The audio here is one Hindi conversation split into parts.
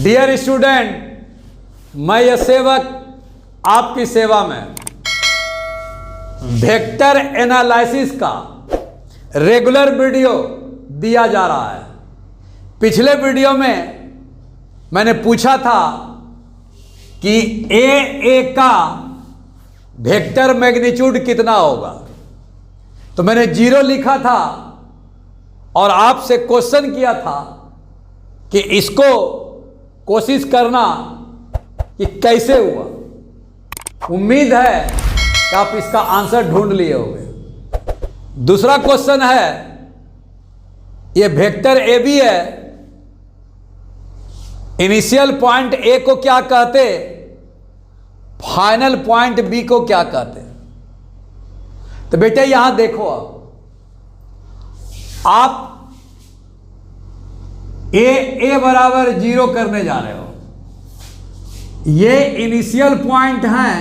डियर स्टूडेंट, मैं यह सेवक आपकी सेवा में वेक्टर एनालिसिस का रेगुलर वीडियो दिया जा रहा है। पिछले वीडियो में मैंने पूछा था कि ए का वेक्टर मैग्नीट्यूड कितना होगा, तो मैंने 0 लिखा था और आपसे क्वेश्चन किया था कि इसको कोशिश करना कि कैसे हुआ। उम्मीद है कि आप इसका आंसर ढूंढ लिए होंगे। दूसरा क्वेश्चन है, ये वेक्टर ए बी है, इनिशियल पॉइंट ए को क्या कहते, फाइनल पॉइंट बी को क्या कहते। तो बेटे यहां देखो, आप ए बराबर 0 करने जा रहे हो। ये इनिशियल पॉइंट हैं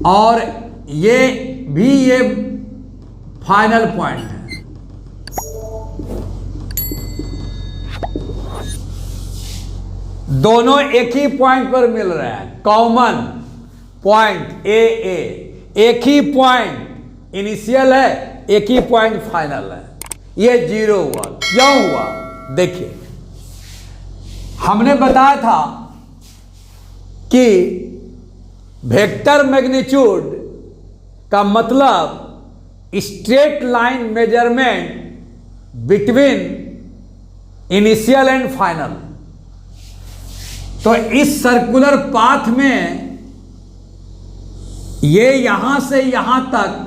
और ये फाइनल पॉइंट है। दोनों एक ही पॉइंट पर मिल रहे हैं, कॉमन पॉइंट एक ही पॉइंट इनिशियल है, एक ही पॉइंट फाइनल है। ये 0 हुआ। क्यों हुआ देखिए, हमने बताया था कि वेक्टर मैग्नीट्यूड का मतलब straight line measurement between initial and final. तो इस सर्कुलर पाथ में ये यहां से यहां तक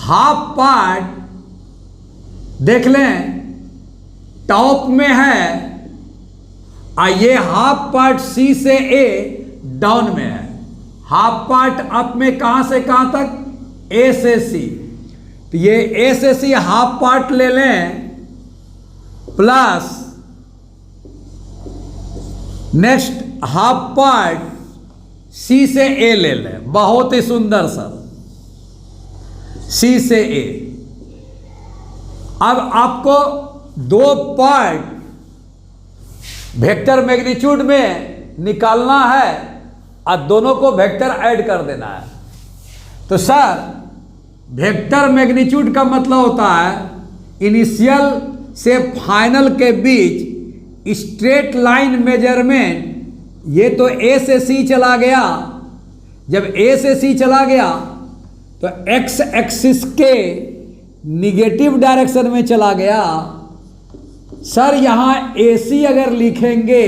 हाफ पार्ट देख लें, टॉप में है, और ये हाफ पार्ट सी से ए डाउन में है। हाफ पार्ट अप में कहां से कहां तक, ए से सी। तो ये ए से सी हाफ पार्ट ले लें, plus next half part C से ए ले लें। बहुत ही सुंदर सर, सी से ए। अब आपको 2 पार्ट वेक्टर मैग्नीट्यूड में निकालना है और दोनों को वेक्टर ऐड कर देना है। तो सर वेक्टर मैग्नीट्यूड का मतलब होता है इनिशियल से फाइनल के बीच स्ट्रेट लाइन मेजरमेंट। ये तो ए से सी चला गया, जब ए से सी चला गया तो एक्स एक्सिस के निगेटिव डायरेक्शन में चला गया। सर यहां AC अगर लिखेंगे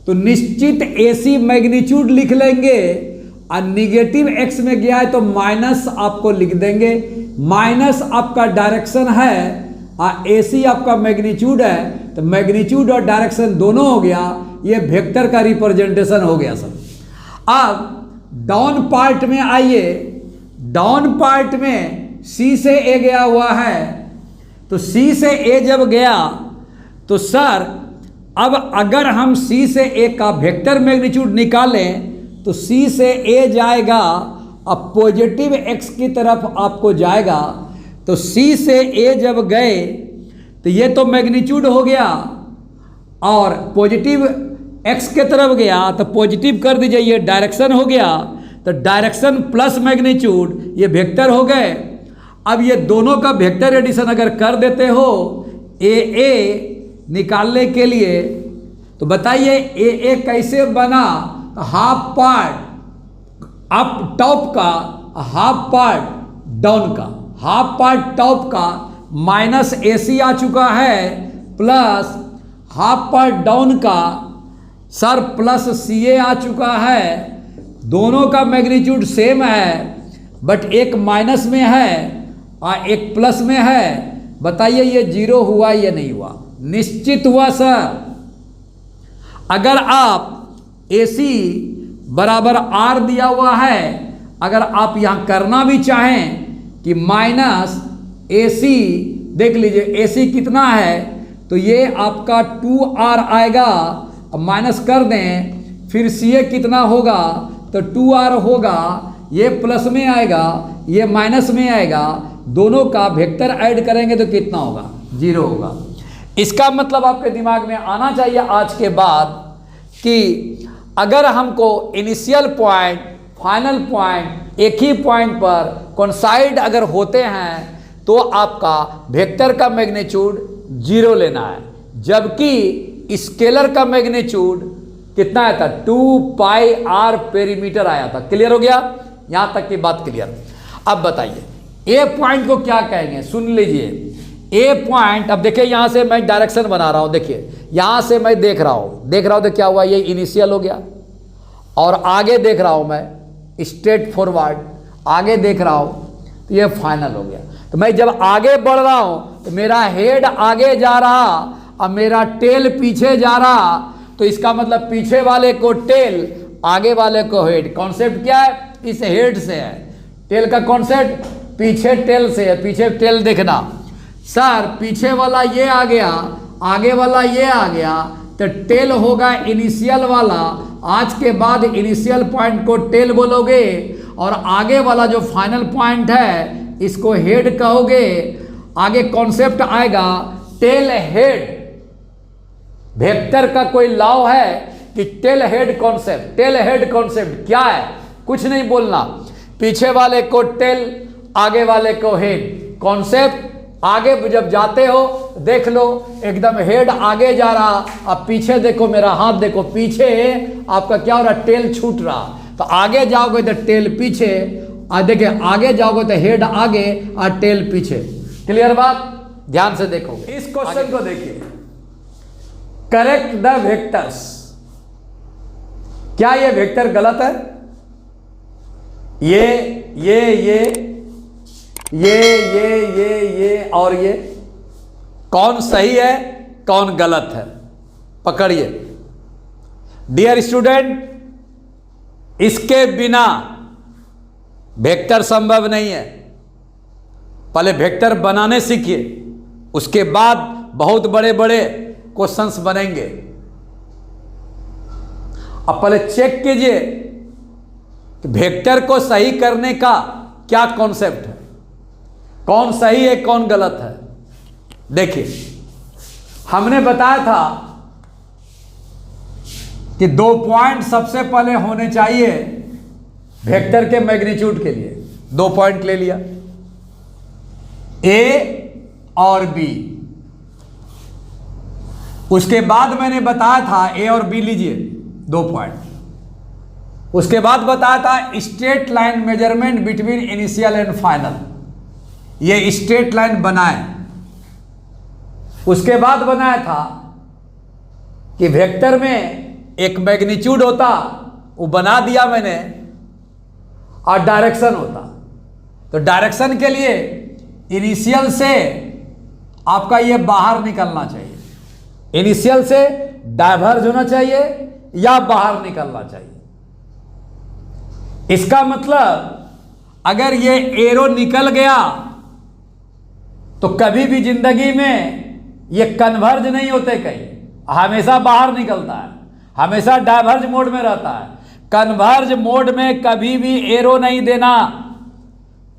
तो निश्चित AC मैग्नीट्यूड लिख लेंगे, और निगेटिव x में गया है तो माइनस आपको लिख देंगे। माइनस आपका डायरेक्शन है और AC आपका मैग्नीट्यूड है, तो मैग्नीट्यूड और डायरेक्शन दोनों हो गया। ये वेक्टर का रिप्रेजेंटेशन हो गया सर। अब डाउन पार्ट में आइए, डाउन पार्ट में C से A गया हुआ है, तो C से A जब गया तो सर अब अगर हम C से A का वेक्टर मैग्नीट्यूड निकालें तो C से A जाएगा, अब पॉजिटिव x की तरफ आपको जाएगा। तो C से A जब गए तो ये तो मैग्नीट्यूड हो गया, और पॉजिटिव x के तरफ गया तो पॉजिटिव कर दीजिए, ये डायरेक्शन हो गया। तो डायरेक्शन प्लस मैग्नीट्यूड ये वेक्टर हो गए। अब ये दोनों का वेक्टर एडिशन अगर कर देते हो ए निकालने के लिए, तो बताइए ए कैसे बना। हाफ पार्ट अप टॉप का, हाफ पार्ट डाउन का, हाफ पार्ट टॉप का माइनस AC आ चुका है, प्लस हाफ पार्ट डाउन का सर प्लस CA आ चुका है। दोनों का मैग्नीट्यूड सेम है, बट एक माइनस में है और एक प्लस में है। बताइए ये 0 हुआ या नहीं हुआ? निश्चित हुआ सर। अगर आप AC बराबर R दिया हुआ है, अगर आप यहां करना भी चाहें कि माइनस AC, देख लीजिए AC कितना है, तो ये आपका 2R आएगा, अब माइनस कर दें, फिर CA कितना होगा तो 2R होगा, ये प्लस में आएगा, ये माइनस में आएगा। दोनों का वेक्टर ऐड करेंगे तो कितना होगा? जीरो होगा। इसका मतलब आपके दिमाग में आना चाहिए आज के बाद कि अगर हमको इनिशियल पॉइंट, फाइनल पॉइंट एक ही पॉइंट पर कोइंसाइड अगर होते हैं तो आपका वेक्टर का मैग्नीट्यूड जीरो लेना है, जबकि स्केलर का मैग्नीट्यूड कितना आया था, 2 पाई आर पेरीमीटर आया था। क्लियर हो गया? यहां तक की बात क्लियर। अब बताइए ए पॉइंट को क्या कहेंगे, सुन लीजिए। ए पॉइंट, अब देखिए यहां से मैं डायरेक्शन बना रहा हूं, देखिए यहां से मैं देख रहा हूं तो क्या हुआ, ये इनिशियल हो गया, और आगे देख रहा हूं मैं स्ट्रेट फॉरवर्ड, आगे देख रहा हूं तो ये फाइनल हो गया। तो मैं जब आगे बढ़ रहा हूं तो मेरा हेड आगे जा रहा और मेरा टेल पीछे जा रहा, तो इसका मतलब पीछे वाले को टेल, आगे वाले को हेड। कॉन्सेप्ट क्या है? इस हेड से है। टेल का कॉन्सेप्ट पीछे टेल से है, पीछे टेल देखना। सर पीछे वाला ये आ गया, आगे वाला ये आ गया, तो टेल होगा इनिशियल वाला। आज के बाद इनिशियल पॉइंट को टेल बोलोगे और आगे वाला जो फाइनल पॉइंट है इसको हेड कहोगे। आगे कॉन्सेप्ट आएगा टेल हेड। वेक्टर का कोई लॉ है कि tail head concept. Tail head concept क्या है? कुछ नहीं बोलना, पीछे वाले को टेल, आगे वाले को हेड। कॉन्सेप्ट आगे जब जाते हो देख लो एकदम हेड आगे जा रहा, अब पीछे देखो, मेरा हाथ देखो, पीछे आपका क्या हो रहा, टेल छूट रहा। तो आगे जाओगे तो टेल पीछे, और देखिए आगे जाओगे तो हेड आगे और टेल पीछे। क्लियर बात? ध्यान से देखो इस क्वेश्चन को। देखिए करेक्ट द वेक्टर्स। क्या ये वेक्टर गलत है? ये और ये कौन सही है कौन गलत है? पकड़िए डियर स्टूडेंट, इसके बिना वेक्टर संभव नहीं है। पहले वेक्टर बनाने सीखिए, उसके बाद बहुत बड़े बड़े क्वेश्चंस बनेंगे। अब पहले चेक कीजिए कि वेक्टर को सही करने का क्या कॉन्सेप्ट है, कौन सही है कौन गलत है। देखिए हमने बताया था कि 2 पॉइंट सबसे पहले होने चाहिए वेक्टर के मैग्नीट्यूड के लिए। 2 पॉइंट ले लिया, ए और बी। उसके बाद मैंने बताया था ए और बी लीजिए 2 पॉइंट। उसके बाद बताया था straight line measurement between initial and final, ये स्ट्रेट लाइन बनाए। उसके बाद बनाया था कि वेक्टर में एक मैग्नीट्यूड होता, वो बना दिया मैंने, और डायरेक्शन होता। तो डायरेक्शन के लिए इनिशियल से आपका ये बाहर निकलना चाहिए, इनिशियल से डाइवर्ज होना चाहिए या बाहर निकलना चाहिए। इसका मतलब अगर ये एरो निकल गया तो कभी भी जिंदगी में ये कन्वर्ज नहीं होते, कहीं हमेशा बाहर निकलता है, हमेशा डाइवर्ज मोड में रहता है। कन्वर्ज मोड में कभी भी एरो नहीं देना,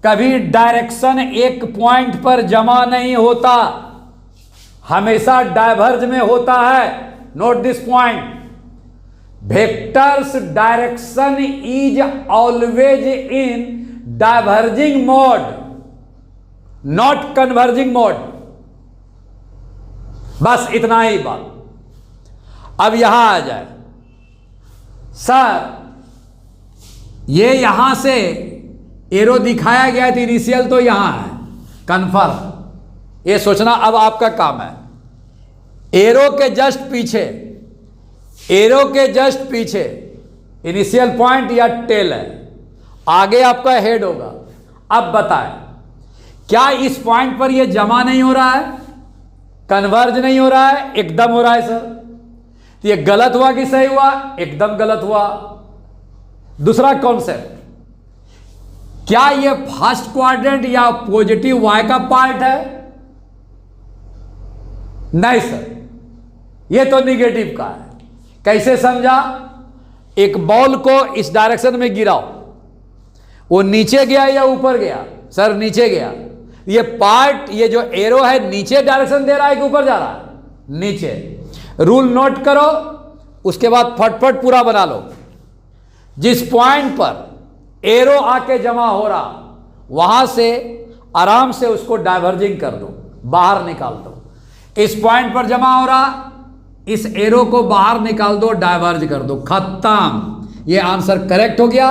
कभी डायरेक्शन एक पॉइंट पर जमा नहीं होता, हमेशा डाइवर्ज में होता है। Note this point, vectors direction is always in diverging mode, not converging mode. बस इतना ही बात। अब यहां आ जाए, सर ये यहां से एरो दिखाया गया था इनिशियल, तो यहां है कन्फर्म। ये सोचना अब आपका काम है। एरो के जस्ट पीछे, एरो के जस्ट पीछे इनिशियल पॉइंट या टेल है, आगे आपका हेड होगा। अब बताएं क्या इस पॉइंट पर यह जमा नहीं हो रहा है, कन्वर्ज नहीं हो रहा है? एकदम हो रहा है सर। तो ये गलत हुआ कि सही हुआ? एकदम गलत हुआ। दूसरा कॉन्सेप्ट, क्या ये फर्स्ट क्वाड्रेंट या पॉजिटिव वाई का पार्ट है? नहीं सर, ये तो निगेटिव का है। कैसे समझा? एक बॉल को इस डायरेक्शन में गिराओ, वो नीचे गया या ऊपर गया? सर नीचे गया। ये पार्ट, ये जो एरो है नीचे डायरेक्शन दे रहा है कि ऊपर जा रहा है? नीचे। रूल नोट करो, उसके बाद फटफट पूरा बना लो। जिस पॉइंट पर एरो आके जमा हो रहा वहां से आराम से उसको डाइवर्जिंग कर दो, बाहर निकाल दो। इस पॉइंट पर जमा हो रहा, इस एरो को बाहर निकाल दो, डाइवर्ज कर दो, खत्म। ये आंसर करेक्ट हो गया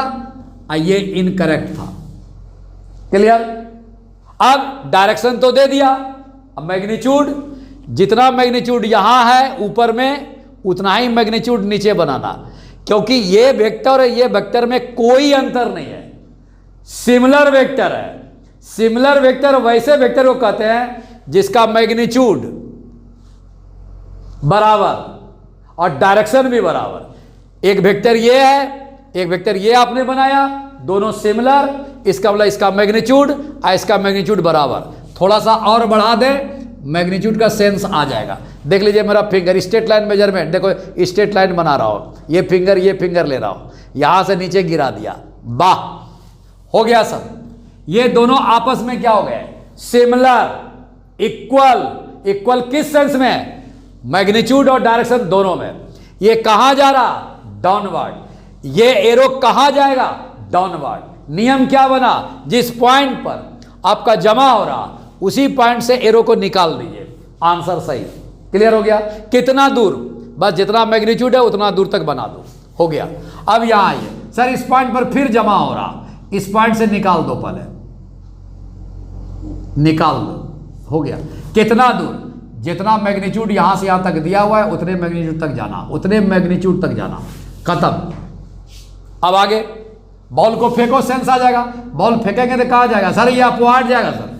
और ये इनकरेक्ट था। क्लियर? अब डायरेक्शन तो दे दिया, अब मैग्नीट्यूड, जितना मैग्नीट्यूड यहां है ऊपर में उतना ही मैग्नीट्यूड नीचे बनाना, क्योंकि ये वेक्टर और ये वेक्टर में कोई अंतर नहीं है, सिमिलर वेक्टर है। सिमिलर वेक्टर वैसे वेक्टर को कहते हैं जिसका मैग्नीट्यूड बराबर और डायरेक्शन भी बराबर। एक वेक्टर ये है, एक वेक्टर ये आपने बनाया, दोनों सिमिलर, इसका मतलब इसका मैग्नीट्यूड और इसका मैग्नीट्यूड बराबर। थोड़ा सा और बढ़ा दे, मैग्नीट्यूड का सेंस आ जाएगा। देख लीजिए मेरा फिंगर, स्ट्रेट लाइन मेजरमेंट, देखो स्ट्रेट लाइन बना रहा हो, ये फिंगर ले रहा हो, यहां से नीचे गिरा दिया, वाह, हो गया सब। ये दोनों आपस में क्या हो गए? Similar, equal. इक्वल किस सेंस में? मैग्नीट्यूड और डायरेक्शन दोनों में। ये कहां जा रहा? डाउनवर्ड। ये एरो कहां जाएगा? डाउनवर्ड। नियम क्या बना? जिस पॉइंट पर आपका जमा हो रहा उसी पॉइंट से एरो को निकाल दीजिए, आंसर सही। क्लियर हो गया? कितना दूर? बस जितना मैग्नीट्यूड है उतना दूर तक बना दो, हो गया। अब यहां आइए, सर इस पॉइंट पर फिर जमा हो रहा, इस पॉइंट से निकाल दो, पहले निकाल दो, हो गया। कितना दूर? जितना मैग्नीट्यूड यहां से यहां तक दिया हुआ है उतने मैग्नीट्यूड तक जाना, उतने मैग्नीट्यूड तक जाना, खत्म। अब आगे बॉल को फेंको, सेंस आ जाएगा। बॉल फेंकेंगे तो कहा जाएगा? सर ये अपवार्ड जाएगा सर।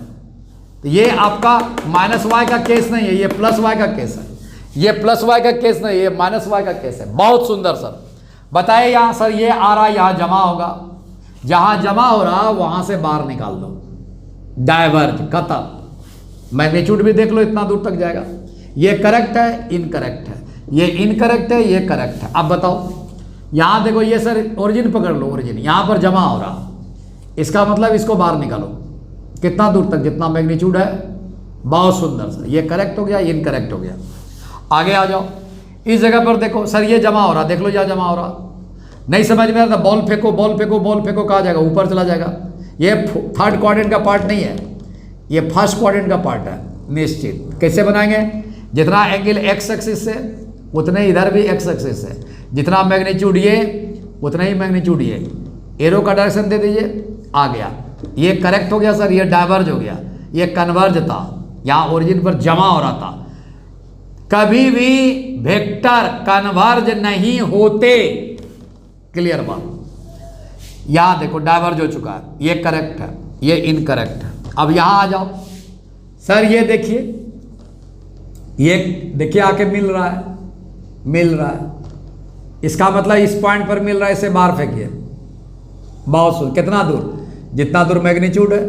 तो ये आपका माइनस वाई का केस नहीं है, ये प्लस वाई का केस है। ये प्लस वाई का केस नहीं, ये माइनस वाई का केस है। बहुत सुंदर सर। बताइए यहां सर ये आ रहा, यहां जमा होगा, जहां जमा हो रहा वहां से बाहर निकाल दो, डाइवर्ज, खत्म। मैग्नीट्यूड भी देख लो, इतना दूर तक जाएगा। ये करेक्ट है, इनकरेक्ट है, ये इनकरेक्ट है, ये करेक्ट है। अब बताओ, यहां देखो, ये सर ओरिजिन पकड़ लो, ओरिजिन यहां पर जमा हो रहा, इसका मतलब इसको बाहर निकालो, कितना दूर तक? जितना मैग्नीट्यूड है। बहुत सुंदर सर, ये करेक्ट हो गया, इनकरेक्ट हो गया। आगे आ जाओ, इस जगह पर देखो सर ये जमा हो रहा, देख लो यहाँ जमा हो रहा, नहीं समझ में आता, बॉल फेंको, बॉल फेंको, बॉल फेंको, कहा जाएगा? ऊपर चला जाएगा। ये थर्ड क्वाड्रेंट का पार्ट नहीं है, ये फर्स्ट क्वाड्रेंट का पार्ट है, निश्चित। कैसे बनाएंगे? जितना एंगल एक्स एक्सिस से उतने इधर भी एक्स एक्सिस से, जितना मैग्नीट्यूड ये उतना ही मैग्नीट्यूड ये। एरो का डायरेक्शन दे दीजिए, आ गया। ये करेक्ट हो गया सर, ये डाइवर्ज हो गया, ये कन्वर्ज था, यहाँ ओरिजिन पर जमा हो रहा था। कभी भी वेक्टर कन्वर्ज नहीं होते। क्लियर बात? यहां देखो डाइवर्ज हो चुका है, ये करेक्ट है, ये इनकरेक्ट है। अब यहां आ जाओ, सर ये देखिए, ये देखिए आके मिल रहा है, मिल रहा है, इसका मतलब इस पॉइंट पर मिल रहा है, इसे बाहर फेंकिए। बहुत सुन, कितना दूर? जितना दूर मैग्नीट्यूड है।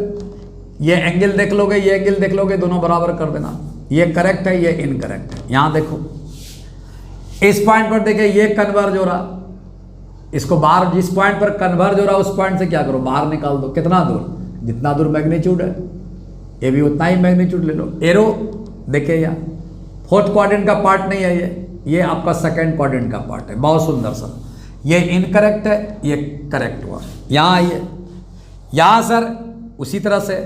ये एंगल देख लोगे, ये एंगल देख लोगे, दोनों बराबर कर देना। ये करेक्ट है, ये इनकरेक्ट है। यहां देखो, इस पॉइंट पर देखिए, ये कन्वर्ज हो रहा, इसको बाहर, जिस पॉइंट पर कन्वर्ज हो रहा उस पॉइंट से क्या करो? बाहर निकाल दो। कितना दूर? जितना दूर मैग्नीट्यूड है, ये भी उतना ही मैग्नीट्यूड ले लो। एरो देखिए, यहाँ फोर्थ क्वाड्रेंट का पार्ट नहीं है, ये आपका सेकंड क्वाड्रेंट का पार्ट है। बहुत सुंदर सर, ये इनकरेक्ट है, ये करेक्ट हुआ। यहाँ आइए, यहाँ सर उसी तरह से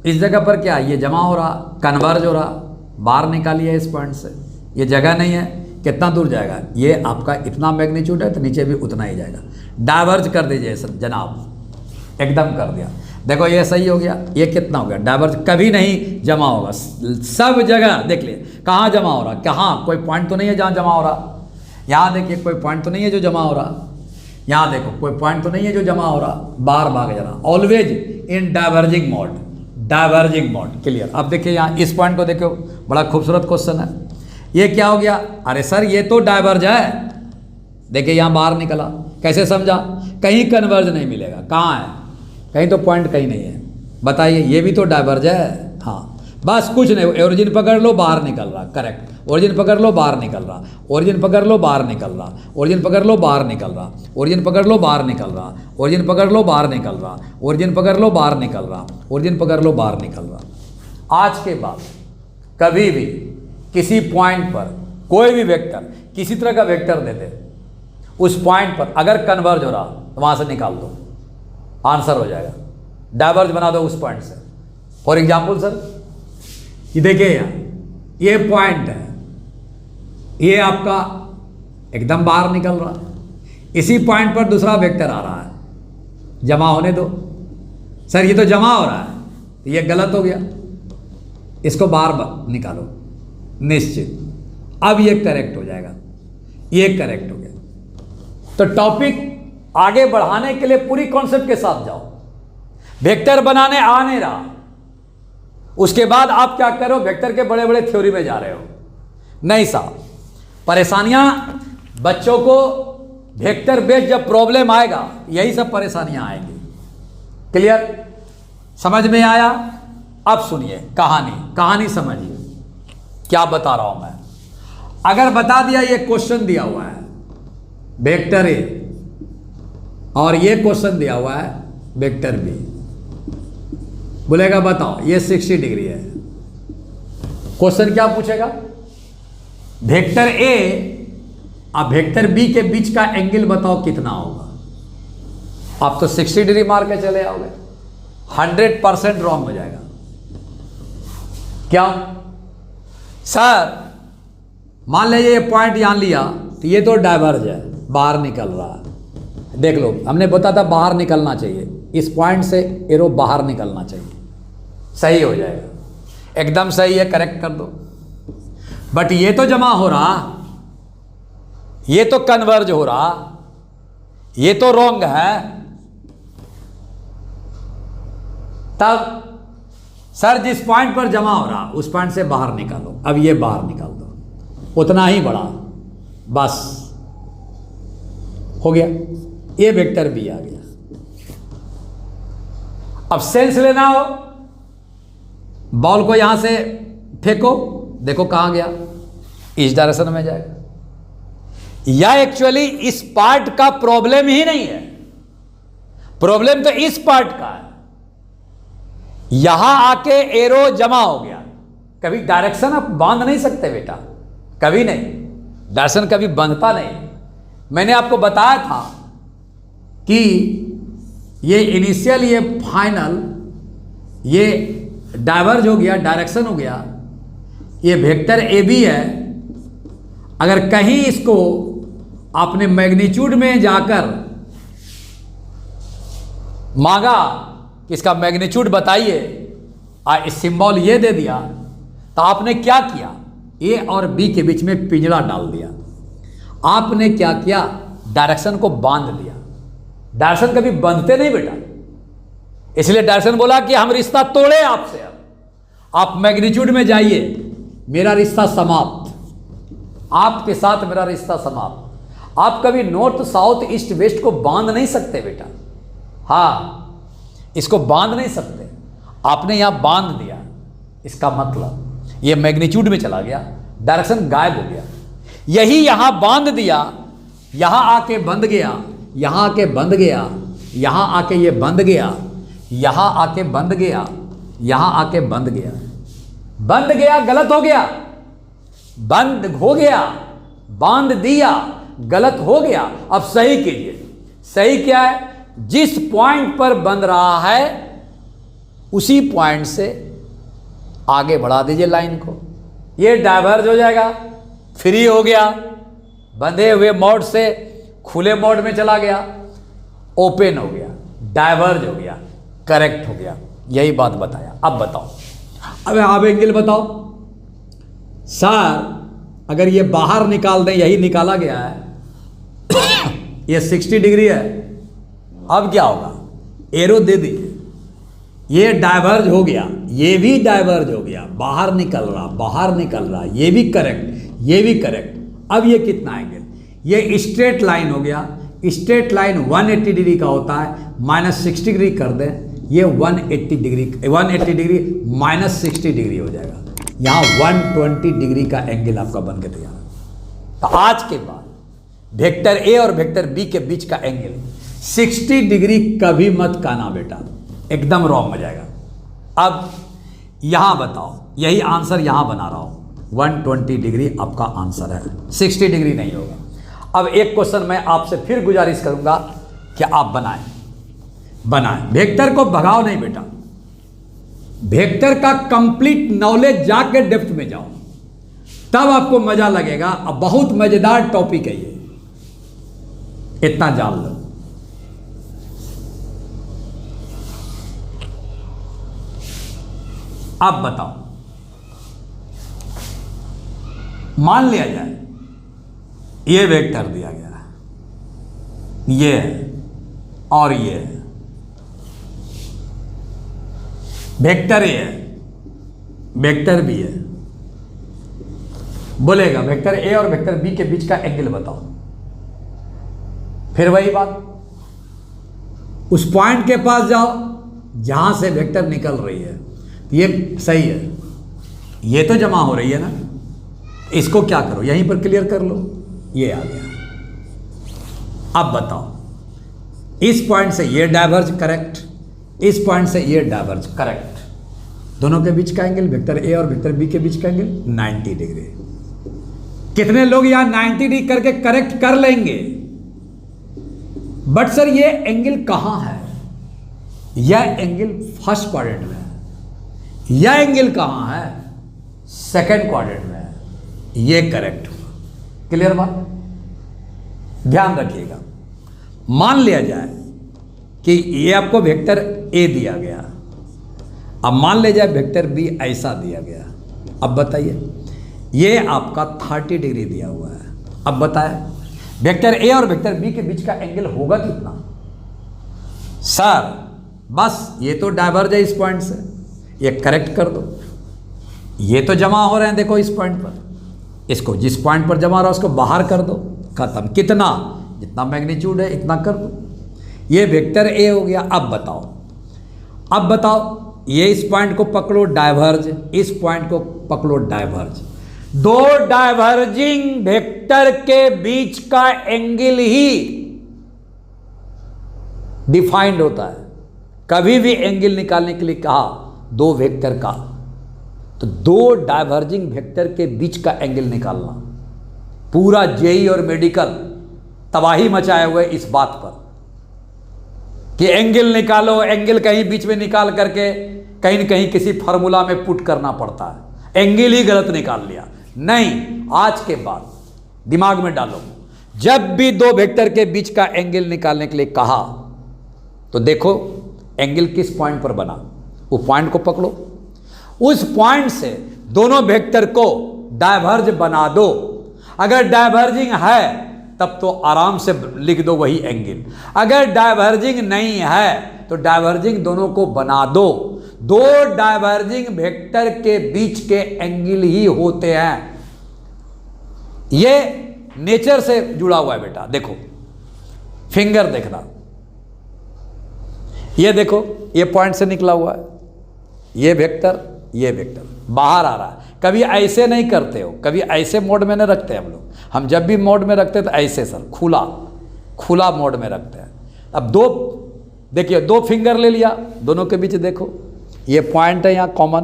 इस जगह पर क्या, ये जमा हो रहा, कन्वर्ज हो रहा, बाहर निकालिए इस पॉइंट से, ये जगह नहीं है, कितना दूर जाएगा? ये आपका इतना मैग्नीट्यूड है तो नीचे भी उतना ही जाएगा। डाइवर्ज कर दीजिए सर जनाब, एकदम कर दिया। देखो ये सही हो गया, ये कितना हो गया? डाइवर्ज कभी नहीं जमा होगा, सब जगह देख लिए कहाँ जमा हो रहा, कहाँ कोई पॉइंट तो नहीं है जहाँ जमा हो रहा। यहाँ देखिए कोई पॉइंट तो नहीं है जो जमा हो रहा, यहाँ देखो कोई पॉइंट तो नहीं है जो जमा हो रहा, बाहर भाग जाना। Always in diverging mode, diverging mode. Clear? अब देखिए यहाँ इस पॉइंट को देखो, बड़ा खूबसूरत क्वेश्चन है। ये क्या हो गया? अरे सर ये तो डाइवर्ज है, देखिए यहाँ बाहर निकला, कैसे समझा? कहीं कन्वर्ज नहीं मिलेगा, कहाँ है? कहीं तो पॉइंट कहीं नहीं है, बताइए, ये भी तो डाइवर्ज है। हाँ बस कुछ नहीं, ओरिजिन पकड़ लो, बाहर निकल रहा, करेक्ट। ओरिजिन पकड़ लो, बाहर निकल रहा, ओरिजिन पकड़ लो, बाहर निकल रहा, ओरिजिन पकड़ लो, बाहर निकल रहा, ओरिजिन पकड़ लो, बाहर निकल रहा, ओरिजिन पकड़ लो, बाहर निकल रहा, ओरिजिन पकड़ लो, बाहर निकल रहा, ओरिजिन पकड़ लो, बाहर निकल रहा। आज के बाद कभी भी किसी पॉइंट पर कोई भी वेक्टर किसी तरह का वेक्टर दे दे, उस पॉइंट पर अगर कन्वर्ज हो रहा तो वहां से निकाल दो, आंसर हो जाएगा। डाइवर्ज बना दो उस पॉइंट से। फॉर एग्जाम्पल सर, ये देखिए यहाँ ये पॉइंट है, ये आपका एकदम बाहर निकल रहा है, इसी पॉइंट पर दूसरा वेक्टर आ रहा है, जमा होने दो। सर ये तो जमा हो रहा है, तो ये गलत हो गया, इसको बाहर निकालो निश्चित। अब ये करेक्ट हो जाएगा, ये करेक्ट हो गया। तो टॉपिक आगे बढ़ाने के लिए पूरी कॉन्सेप्ट के साथ जाओ। वेक्टर बनाने आ नहीं रहा, उसके बाद आप क्या करो, वेक्टर के बड़े बड़े थ्योरी में जा रहे हो। नहीं साहब, परेशानियां बच्चों को वेक्टर बेस्ड जब प्रॉब्लम आएगा यही सब परेशानियां आएंगी। क्लियर? समझ में आया? अब सुनिए कहानी समझिए क्या बता रहा हूं मैं। अगर बता दिया ये क्वेश्चन दिया हुआ है वेक्टर ए और ये क्वेश्चन दिया हुआ है वेक्टर बी, बोलेगा बताओ ये 60 डिग्री है। क्वेश्चन क्या पूछेगा? वेक्टर ए और वेक्टर बी के बीच का एंगल बताओ कितना होगा। आप तो 60 डिग्री मार के चले आओगे, 100% रॉन्ग हो जाएगा। क्या सर? मान लीजिए ये पॉइंट यहां लिया तो ये तो डाइवर्ज है, बाहर निकल रहा है। देख लो, हमने बताया था बाहर निकलना चाहिए, इस पॉइंट से एरो बाहर निकलना चाहिए, सही हो जाएगा। एकदम सही है, करेक्ट कर दो। बट ये तो जमा हो रहा, ये तो कन्वर्ज हो रहा, ये तो रॉन्ग है। तब सर जिस पॉइंट पर जमा हो रहा उस पॉइंट से बाहर निकालो। अब ये बाहर निकाल दो, उतना ही बड़ा, बस हो गया। ये वेक्टर बी आ गया। अब सेंस लेना हो, बॉल को यहां से फेंको, देखो कहां गया, इस डायरेक्शन में जाएगा। या एक्चुअली इस पार्ट का प्रॉब्लम ही नहीं है, प्रॉब्लम तो इस पार्ट का है। यहां आके एरो जमा हो गया। कभी डायरेक्शन आप बांध नहीं सकते बेटा, कभी नहीं, डायरेक्शन कभी बंधता नहीं। मैंने आपको बताया था कि ये इनिशियल, ये फाइनल, ये डाइवर्ज हो गया, डायरेक्शन हो गया। ये वेक्टर ए बी है। अगर कहीं इसको आपने मैग्नीट्यूड में जाकर मांगा कि इसका मैग्नीट्यूड बताइए, इस सिंबल ये दे दिया, तो आपने क्या किया, ए और बी के बीच में पिंजरा डाल दिया। आपने क्या किया, डायरेक्शन को बांध दिया। डायरेक्शन कभी बंधते नहीं बेटा, इसलिए डायरेक्शन बोला कि हम रिश्ता तोड़े आपसे, अब आप मैग्नीट्यूड में जाइए, मेरा रिश्ता समाप्त, आपके साथ मेरा रिश्ता समाप्त। आप कभी नॉर्थ साउथ ईस्ट वेस्ट को बांध नहीं सकते बेटा, हाँ इसको बांध नहीं सकते। आपने यहां बांध दिया, इसका मतलब ये मैग्नीट्यूड में चला गया, डायरेक्शन गायब हो गया। यही यहां बांध दिया, यहां आके बंध गया, यहां आके बंध गया, यहां आके ये बंध गया, यहां आके बंध गया, यहां आके बंध गया। बंध गया गलत हो गया, बंद हो गया, बांध दिया गलत हो गया। अब सही कीजिए। सही क्या है? जिस पॉइंट पर बंध रहा है उसी पॉइंट से आगे बढ़ा दीजिए लाइन को, ये डाइवर्ज हो जाएगा, फ्री हो गया, बंधे हुए मोड से खुले मोड में चला गया, ओपन हो गया, डाइवर्ज हो गया, करेक्ट हो गया। यही बात बताया। अब बताओ, अब आप एंगल बताओ। सर अगर ये बाहर निकाल दें, यही निकाला गया है ये 60 डिग्री है, अब क्या होगा, एरो दे दीजिए, ये डाइवर्ज हो गया, ये भी डाइवर्ज हो गया, बाहर निकल रहा, बाहर निकल रहा, ये भी करेक्ट, ये भी करेक्ट। अब ये कितना एंगल, ये स्ट्रेट लाइन हो गया। स्ट्रेट लाइन 180 डिग्री का होता है, -60 डिग्री कर दें, ये 180 डिग्री, 180 डिग्री -60 डिग्री हो जाएगा। यहाँ 120 डिग्री का एंगल आपका बन के तैयार। तो आज के बाद वेक्टर ए और वेक्टर बी के बीच का एंगल 60 डिग्री कभी मत कहना बेटा, एकदम रॉन्ग हो जाएगा। अब यहां बताओ, यही आंसर यहां बना रहा हूं, 120 डिग्री आपका आंसर है, 60 डिग्री नहीं होगा। अब एक क्वेश्चन मैं आपसे फिर गुजारिश करूंगा कि आप बनाएं। वेक्टर को भगाओ नहीं बेटा, वेक्टर का कंप्लीट नॉलेज जाके डेप्थ में जाओ, तब आपको मजा लगेगा। अब बहुत मजेदार टॉपिक है ये, इतना जान लो। अब बताओ, मान लिया जाए ये वेक्टर दिया गया है, ये है और ये है, वेक्टर ए है, वेक्टर बी है। बोलेगा वेक्टर ए और वेक्टर बी के बीच का एंगल बताओ। फिर वही बात, उस पॉइंट के पास जाओ जहां से वेक्टर निकल रही है। ये सही है, ये तो जमा हो रही है ना, इसको क्या करो, यहीं पर क्लियर कर लो, ये आ गया। अब बताओ, इस पॉइंट से ये डाइवर्ज करेक्ट, इस पॉइंट से ये डाइवर्ज करेक्ट, दोनों के बीच का एंगल, वेक्टर ए और वेक्टर बी के बीच का एंगल 90 डिग्री। कितने लोग यहां 90 डिग्री करके करेक्ट कर लेंगे? बट सर ये एंगल कहां है? यह एंगल फर्स्ट क्वाड्रेंट में है, यह एंगल कहां है? सेकंड क्वाड्रेंट में है, ये करेक्ट हुआ। क्लियर बात? ध्यान रखिएगा। मान लिया जाए कि ये आपको वेक्टर ए दिया गया, अब मान लिया जाए वेक्टर बी ऐसा दिया गया। अब बताइए, ये आपका 30 डिग्री दिया हुआ है। अब बताएं वेक्टर ए और वेक्टर बी के बीच का एंगल होगा कितना? सर बस ये तो डाइवर्ज है इस पॉइंट से, ये करेक्ट कर दो। ये तो जमा हो रहे हैं, देखो इस पॉइंट पर, इसको जिस पॉइंट पर जमा रहा है उसको बाहर कर दो, खत्म। कितना? जितना मैग्नीट्यूड है इतना कर दो। ये वेक्टर ए हो गया। अब बताओ ये इस पॉइंट को पकड़ो डाइवर्ज, इस पॉइंट को पकड़ो डाइवर्ज। दो डाइवर्जिंग वेक्टर के बीच का एंगल ही डिफाइंड होता है। कभी भी एंगल निकालने के लिए कहा दो वेक्टर का, तो दो डाइवर्जिंग वेक्टर के बीच का एंगल निकालना। पूरा जेई और मेडिकल तबाही मचाए हुए इस बात पर कि एंगल निकालो, एंगल कहीं बीच में निकाल करके कहीं न कहीं किसी फार्मूला में पुट करना पड़ता है, एंगल ही गलत निकाल लिया। नहीं, आज के बाद दिमाग में डालो, जब भी दो वेक्टर के बीच का एंगल निकालने के लिए कहा तो देखो एंगल किस पॉइंट पर बना, वो पॉइंट को पकड़ो, उस पॉइंट से दोनों वेक्टर को डाइवर्ज बना दो। अगर डाइवर्जिंग है तब तो आराम से लिख दो वही एंगल, अगर डाइवर्जिंग नहीं है तो डाइवर्जिंग दोनों को बना दो। दो डाइवर्जिंग वेक्टर के बीच के एंगल ही होते हैं। ये नेचर से जुड़ा हुआ है बेटा। देखो फिंगर देखना, ये देखो ये पॉइंट से निकला हुआ है, ये वेक्टर बाहर आ रहा है। कभी ऐसे नहीं करते हो, कभी ऐसे मोड में नहीं रखते हम लोग। हम जब भी मोड में रखते हैं तो ऐसे सर खुला मोड में रखते हैं। अब दो देखिए, दो फिंगर ले लिया, दोनों के बीच देखो ये पॉइंट है यहाँ कॉमन,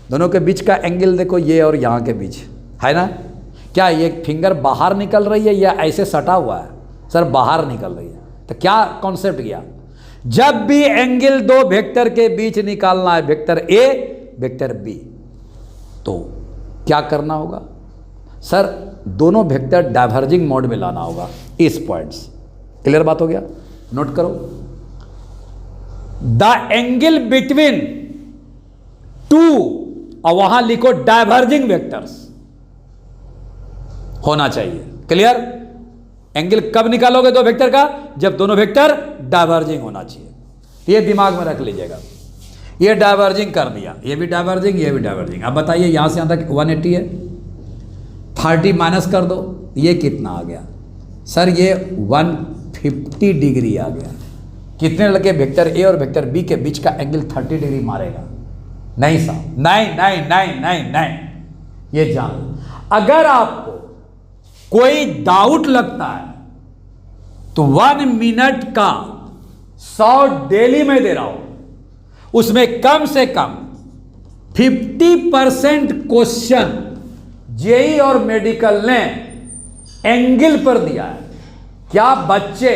दोनों के बीच का एंगल देखो ये और यहाँ के बीच है ना। क्या ये फिंगर बाहर निकल रही है या ऐसे सटा हुआ है? सर बाहर निकल रही है। तो क्या कॉन्सेप्ट गया? जब भी एंगल दो वेक्टर के बीच निकालना है, वेक्टर ए वेक्टर बी, तो क्या करना होगा? सर दोनों वेक्टर डाइवर्जिंग मोड में लाना होगा इस पॉइंट्स। क्लियर बात हो गया? नोट करो, द एंगल बिटवीन टू, और वहां लिखो डाइवर्जिंग वेक्टर्स होना चाहिए। क्लियर? एंगल कब निकालोगे दो वेक्टर का? जब दोनों वेक्टर डाइवर्जिंग होना चाहिए। ये दिमाग में रख लीजिएगा। ये डाइवर्जिंग कर दिया, ये भी डाइवर्जिंग, ये भी डाइवर्जिंग। अब बताइए यहां से यहां तक 180 है, 30 माइनस कर दो, ये कितना आ गया? सर ये 150 डिग्री आ गया। कितने लड़के वेक्टर ए और वेक्टर बी के बीच का एंगल 30 डिग्री मारेगा? नहीं साहब, नहीं, ये जान लो। अगर आपको कोई डाउट लगता है तो 1 मिनट का 100 डेली में दे रहा हूं, उसमें कम से कम 50% क्वेश्चन जेई और मेडिकल ने एंगल पर दिया है। क्या बच्चे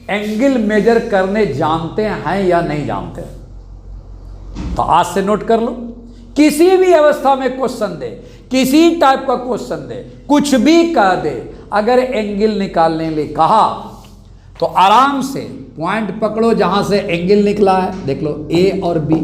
एंगल मेजर करने जानते हैं या नहीं जानते? तो आज से नोट कर लो, किसी भी अवस्था में क्वेश्चन दे, किसी टाइप का क्वेश्चन दे, कुछ भी कह दे, अगर एंगल निकालने लिए कहा तो आराम से पॉइंट पकड़ो जहां से एंगल निकला है। देख लो ए और बी,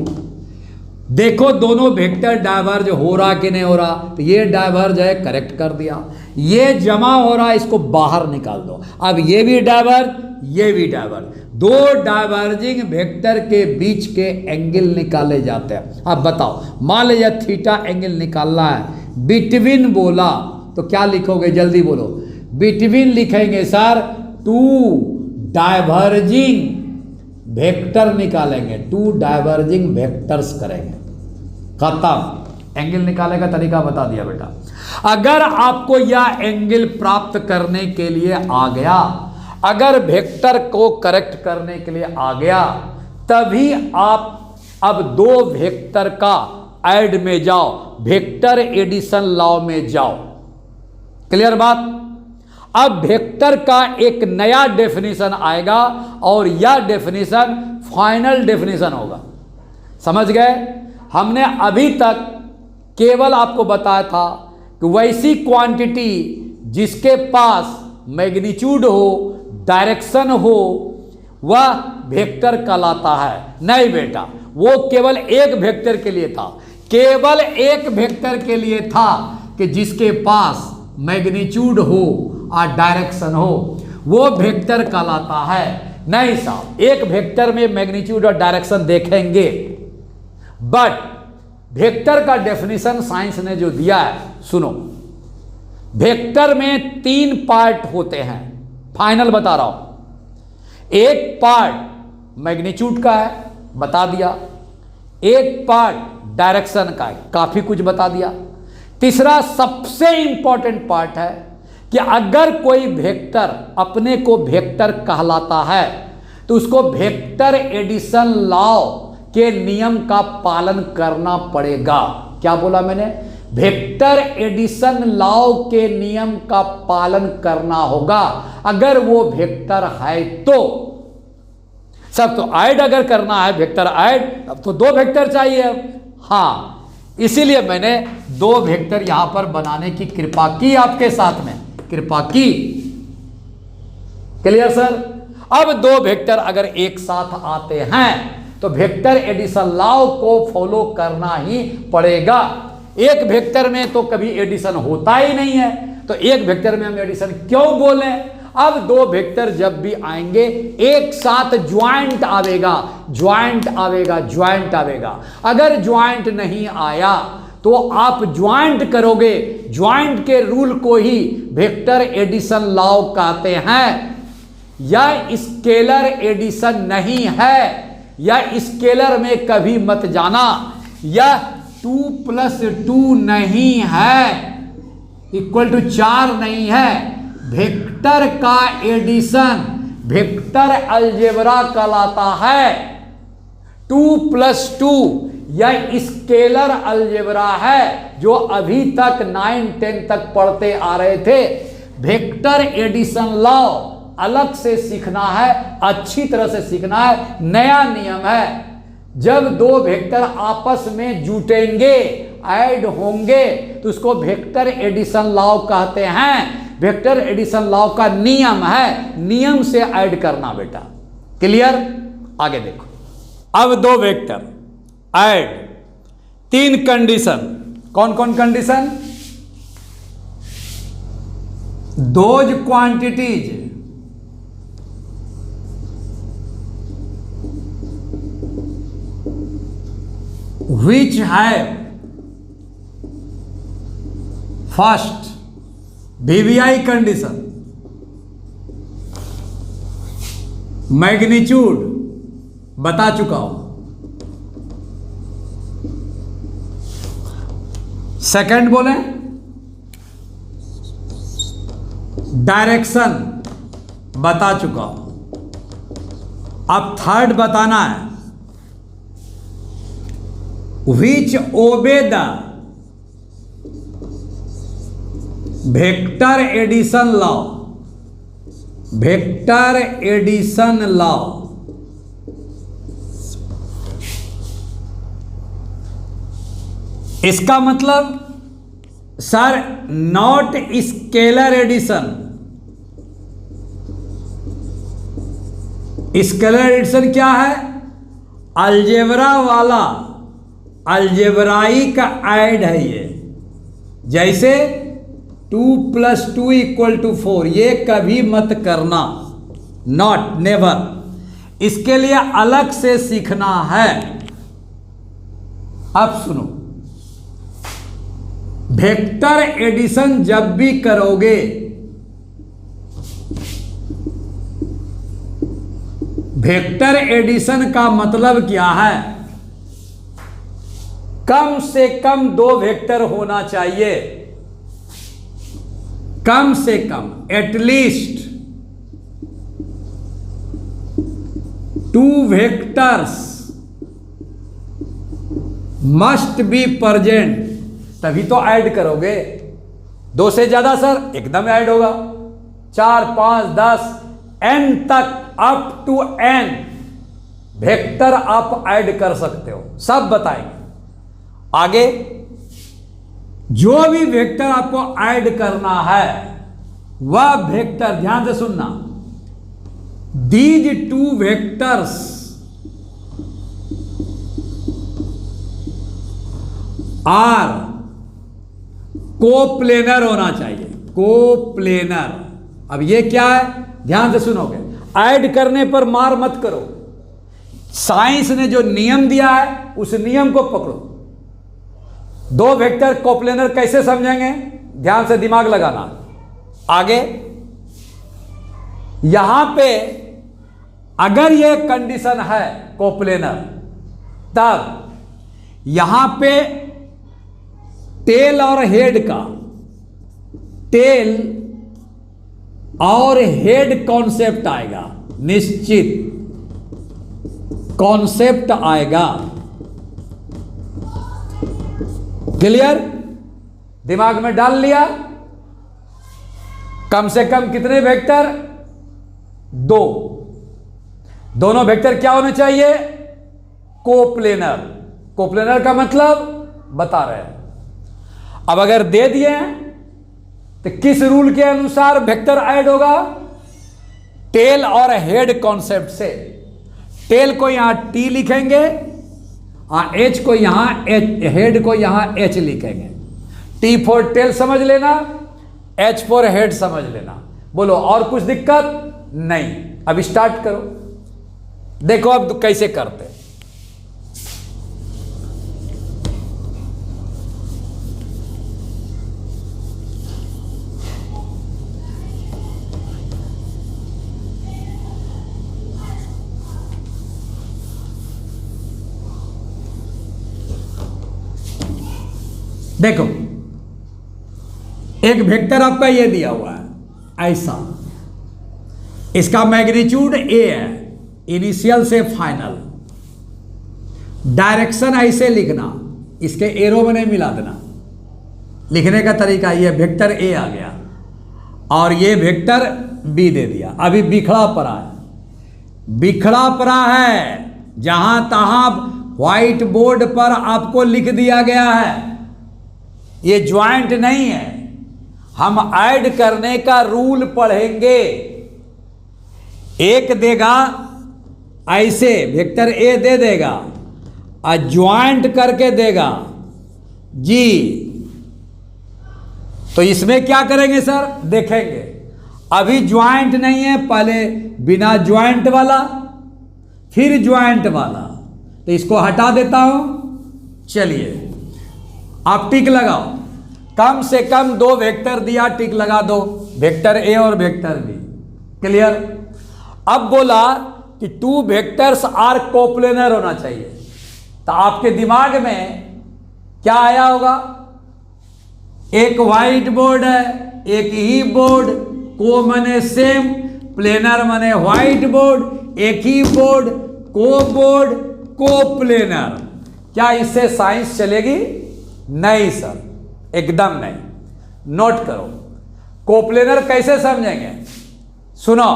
देखो दोनों वेक्टर डाइवर्ज हो रहा कि नहीं हो रहा। तो ये डाइवर्ज है, करेक्ट कर दिया। ये जमा हो रहा है, इसको बाहर निकाल दो। अब ये भी डाइवर्ज, ये भी डाइवर्ज, दो डाइवर्जिंग वेक्टर के बीच के एंगल निकाले जाते हैं। अब बताओ, मान लीजिए थीटा एंगल निकालना है, बिटवीन बोला तो क्या लिखोगे? जल्दी बोलो। बिटवीन लिखेंगे सर, टू डाइवर्जिंग वेक्टर निकालेंगे, टू डाइवर्जिंग वेक्टर्स करेंगे, खत्म। एंगल निकालने का तरीका बता दिया बेटा। अगर आपको यह एंगल प्राप्त करने के लिए आ गया, अगर वेक्टर को करेक्ट करने के लिए आ गया, तभी आप अब दो वेक्टर का ऐड में जाओ, वेक्टर एडिशन लॉ में जाओ। क्लियर बात? अब वेक्टर का एक नया डेफिनेशन आएगा और यह डेफिनेशन फाइनल डेफिनेशन होगा। समझ गए? हमने अभी तक केवल आपको बताया था कि वैसी क्वांटिटी जिसके पास मैग्नीट्यूड हो, डायरेक्शन हो, वह वेक्टर कहलाता है। नहीं बेटा, वो केवल एक वेक्टर के लिए था, केवल एक वेक्टर के लिए था कि जिसके पास मैग्नीट्यूड हो और डायरेक्शन हो, वो वेक्टर कहलाता है। नहीं साहब, एक वेक्टर में मैग्नीट्यूड और डायरेक्शन देखेंगे, बट वेक्टर का डेफिनेशन साइंस ने जो दिया है, सुनो। वेक्टर में तीन पार्ट होते हैं, फाइनल बता रहा हूं। एक पार्ट मैग्नीट्यूड का है, बता दिया। एक पार्ट डायरेक्शन का है, काफी कुछ बता दिया। तीसरा सबसे इंपॉर्टेंट पार्ट है कि अगर कोई वेक्टर अपने को वेक्टर कहलाता है तो उसको वेक्टर एडिशन लॉ के नियम का पालन करना पड़ेगा। क्या बोला मैंने? वेक्टर एडिशन लॉ के नियम का पालन करना होगा अगर वो वेक्टर है तो। सब तो ऐड अगर करना है, वेक्टर ऐड, अब तो दो वेक्टर चाहिए। हाँ, इसीलिए मैंने दो वेक्टर यहां पर बनाने की कृपा की, आपके साथ में कृपा की। Clear sir? अब दो वेक्टर अगर एक साथ आते हैं तो वेक्टर एडिशन लॉ को फॉलो करना ही पड़ेगा। एक वेक्टर में तो कभी एडिशन होता ही नहीं है, तो एक वेक्टर में हम एडिशन क्यों बोले? अब दो वेक्टर जब भी आएंगे एक साथ ज्वाइंट आवेगा, ज्वाइंट आवेगा, ज्वाइंट आवेगा। अगर ज्वाइंट नहीं आया तो आप ज्वाइंट करोगे, ज्वाइंट के रूल को ही वेक्टर एडिशन लॉ कहते हैं। यह स्केलर एडिशन नहीं है, यह स्केलर में कभी मत जाना। यह 2 + 2 नहीं है, = 4 नहीं है। वेक्टर का एडिशन वेक्टर अलजेब्रा कहलाता है। 2 + 2 यह स्केलर अलजेब्रा है जो अभी तक 9, 10 तक पढ़ते आ रहे थे। वेक्टर एडिशन लॉ अलग से सीखना है, अच्छी तरह से सीखना है, नया नियम है। जब दो वेक्टर आपस में जुटेंगे, ऐड होंगे, तो उसको वेक्टर एडिशन लॉ कहते हैं। वेक्टर एडिशन लॉ का नियम है, नियम से ऐड करना बेटा। क्लियर? आगे देखो। अब दो वेक्टर ऐड, 3 कंडीशन। कौन कौन condition? Those quantities which have first VVI condition, magnitude बता चुका हूं, सेकंड बोले डायरेक्शन बता चुका हूं। अब थर्ड बताना है which obey the vector addition law, vector addition law, इसका मतलब sir not scalar addition. Scalar addition क्या है? अलजेब्रा वाला अलजेब्राइक ऐड है ये। जैसे 2 + 2 = 4, ये कभी मत करना, नॉट, नेवर। इसके लिए अलग से सीखना है। अब सुनो, वेक्टर एडिशन जब भी करोगे, वेक्टर एडिशन का मतलब क्या है? कम से कम 2 वेक्टर होना चाहिए, कम से कम, at least 2 vectors must be present, तभी तो ऐड करोगे। 2 से ज्यादा सर एकदम ऐड होगा। 4, 5, 10 n तक, अप टू n वेक्टर आप ऐड कर सकते हो, सब बताएंगे आगे। जो भी वेक्टर आपको ऐड करना है वह वेक्टर, ध्यान से सुनना, दीज 2 वेक्टर्स आर कोप्लेनर होना चाहिए, कोप्लेनर। अब ये क्या है, ध्यान से सुनोगे। ऐड करने पर मार मत करो, साइंस ने जो नियम दिया है उस नियम को पकड़ो। 2 वेक्टर कोप्लेनर कैसे समझेंगे, ध्यान से दिमाग लगाना। आगे यहां पे अगर यह कंडीशन है कोप्लेनर, तब यहां पे टेल और हेड का, टेल और हेड कॉन्सेप्ट आएगा, निश्चित कॉन्सेप्ट आएगा। क्लियर? दिमाग में डाल लिया? कम से कम कितने वेक्टर? 2। दोनों वेक्टर क्या होने चाहिए? कोप्लेनर। कोप्लेनर का मतलब बता रहे हैं। अब अगर दे दिए हैं तो किस रूल के अनुसार वेक्टर ऐड होगा? टेल और हेड कॉन्सेप्ट से। टेल को यहां टी लिखेंगे, एच को यहां एच, हेड को यहां एच लिखेंगे। टी फॉर टेल समझ लेना, एच फॉर हेड समझ लेना। बोलो और कुछ दिक्कत नहीं? अब स्टार्ट करो, देखो अब कैसे करते। देखो, एक वेक्टर आपका ये दिया हुआ है ऐसा, इसका मैग्नीट्यूड ए है, इनिशियल से फाइनल। डायरेक्शन ऐसे लिखना, इसके एरो में नहीं मिला देना। लिखने का तरीका ये, वेक्टर ए आ गया और ये वेक्टर बी दे दिया। अभी बिखड़ा पड़ा है, बिखड़ा पड़ा है, जहां तहां व्हाइट बोर्ड पर आपको लिख दिया गया है। ये ज्वाइंट नहीं है, हम ऐड करने का रूल पढ़ेंगे। एक देगा ऐसे, वेक्टर ए दे देगा और ज्वाइंट करके देगा जी। तो इसमें क्या करेंगे सर, देखेंगे। अभी ज्वाइंट नहीं है, पहले बिना ज्वाइंट वाला फिर ज्वाइंट वाला, तो इसको हटा देता हूं। चलिए आप टिक लगाओ, कम से कम 2 वेक्टर दिया, टिक लगा दो, वेक्टर ए और वेक्टर बी। क्लियर? अब बोला कि 2 वेक्टर्स आर कोप्लेनर होना चाहिए, तो आपके दिमाग में क्या आया होगा? एक व्हाइट बोर्ड है, एक ही बोर्ड, को मने सेम, प्लेनर मने व्हाइट बोर्ड, एक ही बोर्ड, को बोर्ड, को प्लेनर। क्या इससे साइंस चलेगी? नहीं सर, एकदम नहीं। नोट करो, कोप्लेनर कैसे समझेंगे? सुनो,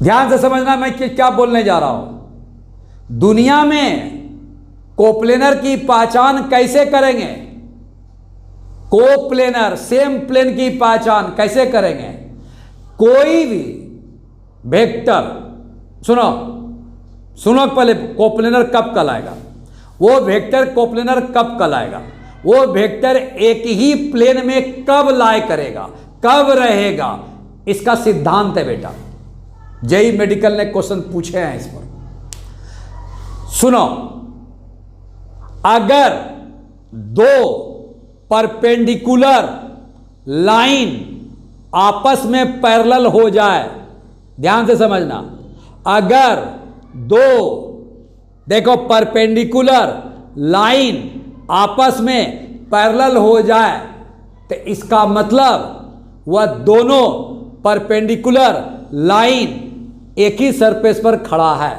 ध्यान से समझना मैं क्या बोलने जा रहा हूं। दुनिया में कोप्लेनर की पहचान कैसे करेंगे? कोप्लेनर, सेम प्लेन की पहचान कैसे करेंगे? कोई भी वेक्टर, सुनो पहले, कोप्लेनर कब कहलाएगा? वो वेक्टर कोप्लेनर कब कहलाएगा? वो वेक्टर एक ही प्लेन में कब लाई करेगा, कब रहेगा, इसका सिद्धांत है बेटा। जेई मेडिकल ने क्वेश्चन पूछे हैं इस पर। सुनो, अगर दो परपेंडिकुलर लाइन आपस में पैरेलल हो जाए, ध्यान से समझना, अगर दो, देखो, परपेंडिकुलर लाइन आपस में पैरेलल हो जाए तो इसका मतलब वह दोनों परपेंडिकुलर लाइन एक ही सरफेस पर खड़ा है,